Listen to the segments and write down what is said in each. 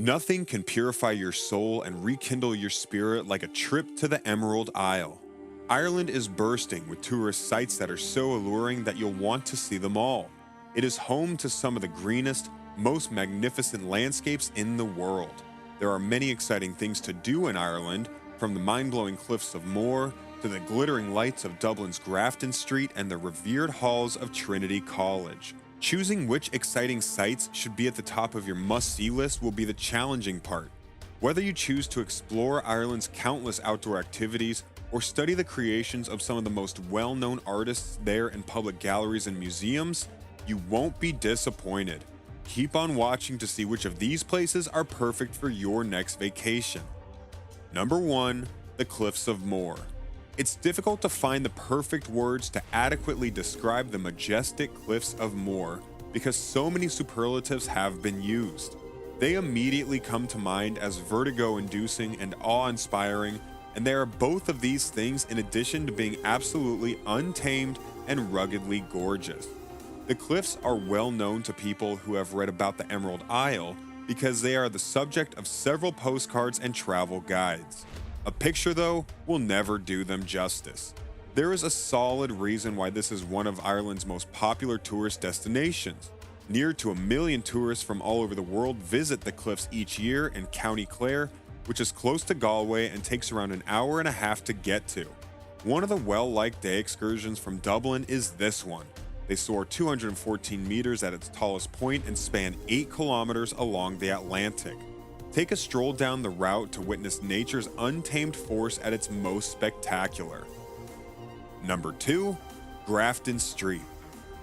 Nothing can purify your soul and rekindle your spirit like a trip to the Emerald Isle. Ireland is bursting with tourist sites that are so alluring that you'll want to see them all. It is home to some of the greenest, most magnificent landscapes in the world. There are many exciting things to do in Ireland, from the mind-blowing cliffs of Moher to the glittering lights of Dublin's Grafton Street and the revered halls of Trinity College. Choosing which exciting sites should be at the top of your must-see list will be the challenging part. Whether you choose to explore Ireland's countless outdoor activities or study the creations of some of the most well-known artists there in public galleries and museums, you won't be disappointed. Keep on watching to see which of these places are perfect for your next vacation. Number 1. The Cliffs of Moher. It's difficult to find the perfect words to adequately describe the majestic cliffs of Moher because so many superlatives have been used. They immediately come to mind as vertigo-inducing and awe-inspiring, and they are both of these things in addition to being absolutely untamed and ruggedly gorgeous. The cliffs are well known to people who have read about the Emerald Isle because they are the subject of several postcards and travel guides. A picture, though, will never do them justice. There is a solid reason why this is one of Ireland's most popular tourist destinations. Near to 1 million tourists from all over the world visit the cliffs each year in County Clare, which is close to Galway and takes around an hour and a half to get to. One of the well-liked day excursions from Dublin is this one. They soar 214 meters at its tallest point and span 8 kilometers along the Atlantic. Take a stroll down the route to witness nature's untamed force at its most spectacular. Number 2. Grafton Street.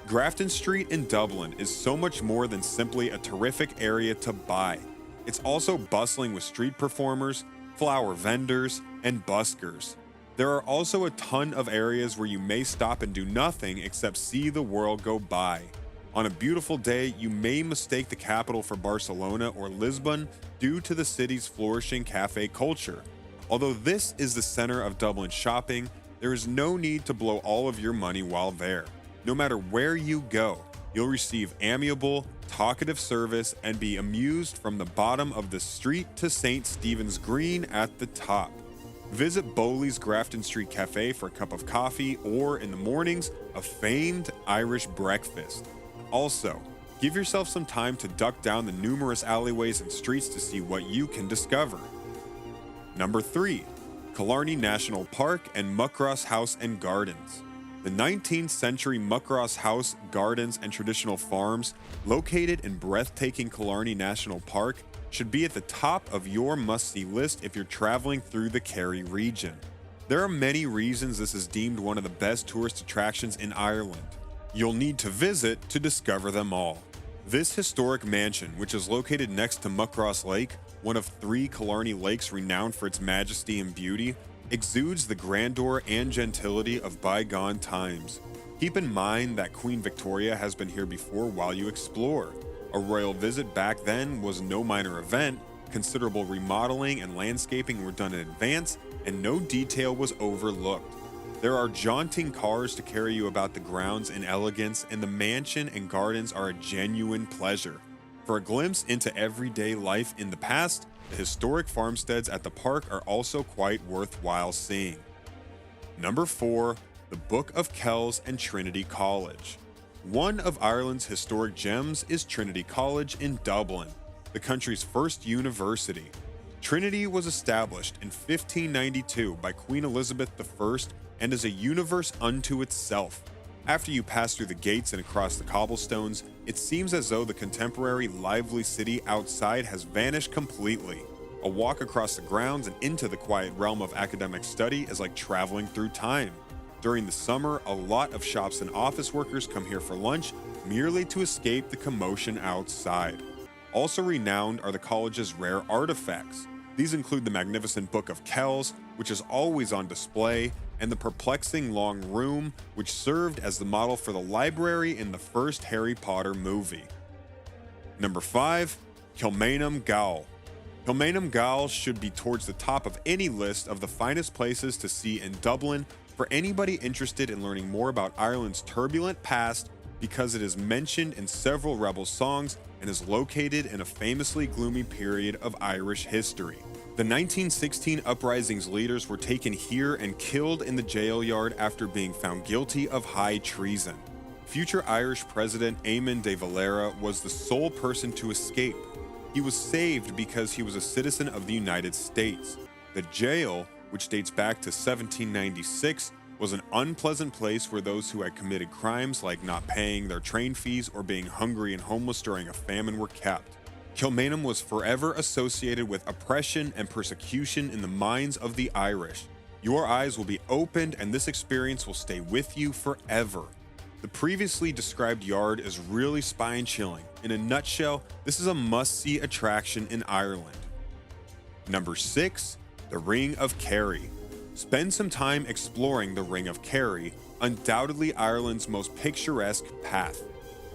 Grafton Street in Dublin is so much more than simply a terrific area to buy. It's also bustling with street performers, flower vendors, and buskers. There are also a ton of areas where you may stop and do nothing except see the world go by. On a beautiful day, you may mistake the capital for Barcelona or Lisbon due to the city's flourishing cafe culture. Although this is the center of Dublin shopping, there is no need to blow all of your money while there. No matter where you go, you'll receive amiable, talkative service and be amused from the bottom of the street to St. Stephen's Green at the top. Visit Bowley's Grafton Street Cafe for a cup of coffee or, in the mornings, a famed Irish breakfast. Also, give yourself some time to duck down the numerous alleyways and streets to see what you can discover. Number 3. Killarney National Park and Muckross House and Gardens. The 19th century Muckross House, Gardens, and Traditional Farms, located in breathtaking Killarney National Park, should be at the top of your must-see list if you're traveling through the Kerry region. There are many reasons this is deemed one of the best tourist attractions in Ireland. You'll need to visit to discover them all. This historic mansion, which is located next to Muckross Lake, one of 3 Killarney lakes renowned for its majesty and beauty, exudes the grandeur and gentility of bygone times. Keep in mind that Queen Victoria has been here before while you explore. A royal visit back then was no minor event, considerable remodeling and landscaping were done in advance, and no detail was overlooked. There are jaunting cars to carry you about the grounds in elegance, and the mansion and gardens are a genuine pleasure. For a glimpse into everyday life in the past, the historic farmsteads at the park are also quite worthwhile seeing. Number 4. The Book of Kells and Trinity College. One of Ireland's historic gems is Trinity College in Dublin, the country's first university. Trinity was established in 1592 by Queen Elizabeth I and is a universe unto itself. After you pass through the gates and across the cobblestones, it seems as though the contemporary lively city outside has vanished completely. A walk across the grounds and into the quiet realm of academic study is like traveling through time. During the summer, a lot of shops and office workers come here for lunch merely to escape the commotion outside. Also renowned are the college's rare artifacts. These include the magnificent Book of Kells, which is always on display, and the perplexing long room, which served as the model for the library in the first Harry Potter movie. Number 5. Kilmainham GAOL. Kilmainham GAOL should be towards the top of any list of the finest places to see in Dublin for anybody interested in learning more about Ireland's turbulent past, because it is mentioned in several rebel songs and is located in a famously gloomy period of Irish history. The 1916 uprising's leaders were taken here and killed in the jail yard after being found guilty of high treason. Future Irish President Eamon de Valera was the sole person to escape. He was saved because he was a citizen of the United States. The jail, which dates back to 1796, was an unpleasant place where those who had committed crimes like not paying their train fees or being hungry and homeless during a famine were kept. Kilmainham was forever associated with oppression and persecution in the minds of the Irish. Your eyes will be opened and this experience will stay with you forever. The previously described yard is really spine-chilling. In a nutshell, this is a must-see attraction in Ireland. Number 6. The Ring of Kerry. Spend some time exploring the Ring of Kerry, undoubtedly Ireland's most picturesque path.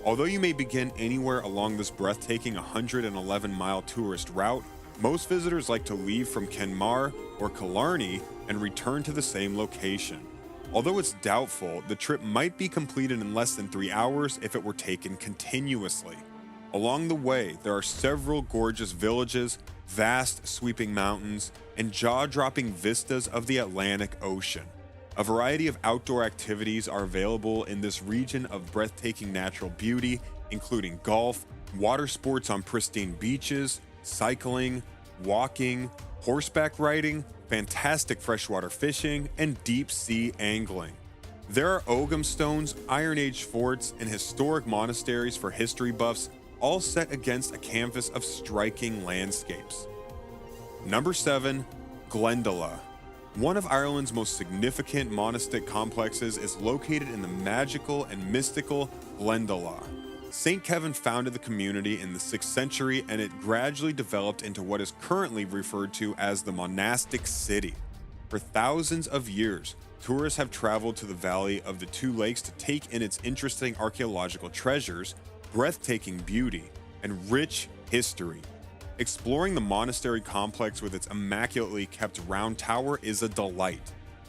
Although you may begin anywhere along this breathtaking 111-mile tourist route, most visitors like to leave from Kenmare or Killarney and return to the same location. Although it's doubtful, the trip might be completed in less than 3 hours if it were taken continuously. Along the way, there are several gorgeous villages, vast sweeping mountains, and jaw-dropping vistas of the Atlantic Ocean. A variety of outdoor activities are available in this region of breathtaking natural beauty, including golf, water sports on pristine beaches, cycling, walking, horseback riding, fantastic freshwater fishing, and deep-sea angling. There are Ogham stones, Iron Age forts, and historic monasteries for history buffs, all set against a canvas of striking landscapes. Number 7. Glendalough. One of Ireland's most significant monastic complexes is located in the magical and mystical Glendalough. St. Kevin founded the community in the 6th century, and it gradually developed into what is currently referred to as the monastic city. For thousands of years, tourists have traveled to the Valley of the Two Lakes to take in its interesting archaeological treasures, breathtaking beauty, and rich history. Exploring the monastery complex with its immaculately kept round tower is a delight,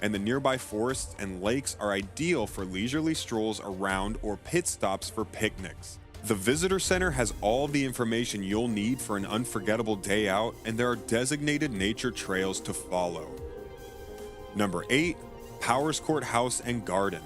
and the nearby forests and lakes are ideal for leisurely strolls around or pit stops for picnics. The visitor center has all the information you'll need for an unforgettable day out, and there are designated nature trails to follow. Number 8. Powerscourt House and Garden.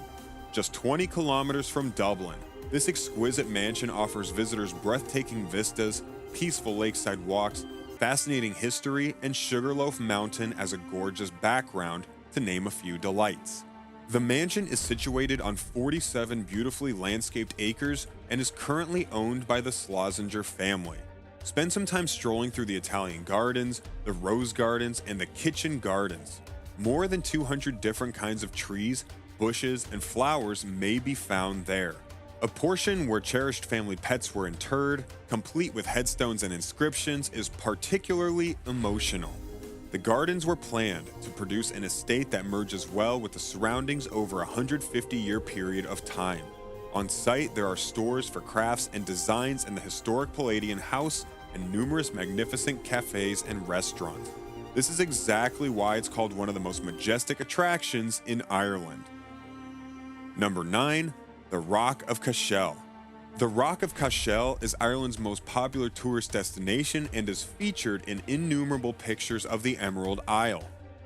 Just 20 kilometers from Dublin, this exquisite mansion offers visitors breathtaking vistas, peaceful lakeside walks, fascinating history, and Sugarloaf Mountain as a gorgeous background, to name a few delights. The mansion is situated on 47 beautifully landscaped acres and is currently owned by the Schlesinger family. Spend some time strolling through the Italian gardens, the rose gardens, and the kitchen gardens. More than 200 different kinds of trees, bushes, and flowers may be found there. A portion where cherished family pets were interred, complete with headstones and inscriptions, is particularly emotional. The gardens were planned to produce an estate that merges well with the surroundings over a 150-year period of time. On site, there are stores for crafts and designs in the historic Palladian house and numerous magnificent cafes and restaurants. This is exactly why it's called one of the most majestic attractions in Ireland. Number 9. The Rock of Cashel. The Rock of Cashel is Ireland's most popular tourist destination and is featured in innumerable pictures of the Emerald Isle.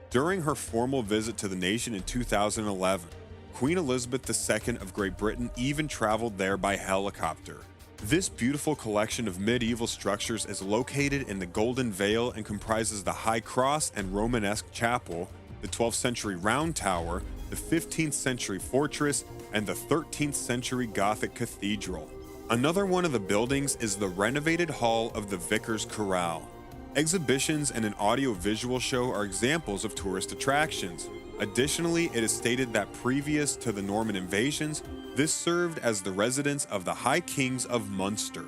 During her formal visit to the nation in 2011, Queen Elizabeth II of Great Britain even traveled there by helicopter. This beautiful collection of medieval structures is located in the Golden Vale and comprises the High Cross and Romanesque Chapel, the 12th century Round Tower, the 15th century fortress, and the 13th century Gothic cathedral. Another one of the buildings is the renovated hall of the Vicar's Chorale. Exhibitions and an audio-visual show are examples of tourist attractions. Additionally, it is stated that previous to the Norman invasions, this served as the residence of the High Kings of Munster.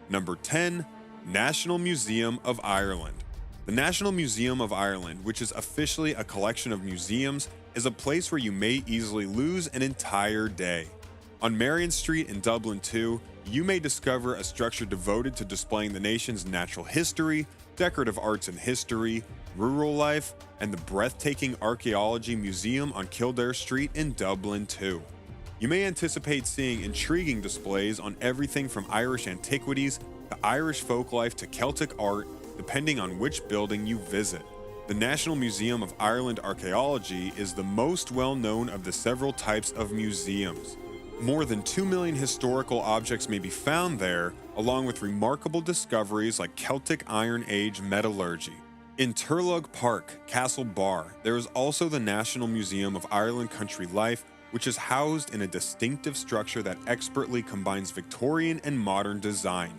Number 10. National Museum of Ireland. The National Museum of Ireland, which is officially a collection of museums, is a place where you may easily lose an entire day. On Marion Street in Dublin 2, you may discover a structure devoted to displaying the nation's natural history, decorative arts and history, rural life, and the breathtaking Archaeology Museum on Kildare Street in Dublin 2. You may anticipate seeing intriguing displays on everything from Irish antiquities to Irish folklife to Celtic art, depending on which building you visit. The National Museum of Ireland Archaeology is the most well-known of the several types of museums. More than 2 million historical objects may be found there, along with remarkable discoveries like Celtic Iron Age metallurgy. In Turlough Park, Castle Bar, there is also the National Museum of Ireland Country Life, which is housed in a distinctive structure that expertly combines Victorian and modern design.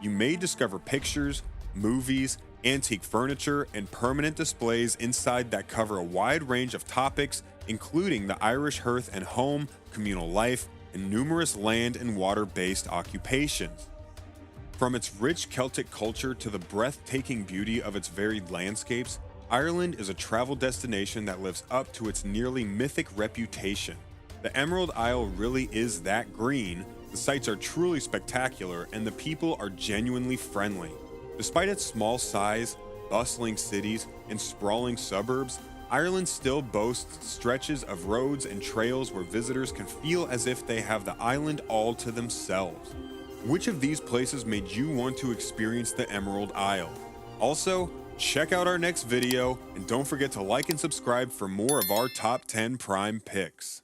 You may discover pictures, movies, antique furniture, and permanent displays inside that cover a wide range of topics, including the Irish hearth and home, communal life, and numerous land and water-based occupations. From its rich Celtic culture to the breathtaking beauty of its varied landscapes, Ireland is a travel destination that lives up to its nearly mythic reputation. The Emerald Isle really is that green, the sights are truly spectacular, and the people are genuinely friendly. Despite its small size, bustling cities, and sprawling suburbs, Ireland still boasts stretches of roads and trails where visitors can feel as if they have the island all to themselves. Which of these places made you want to experience the Emerald Isle? Also, check out our next video, and don't forget to like and subscribe for more of our top 10 prime picks.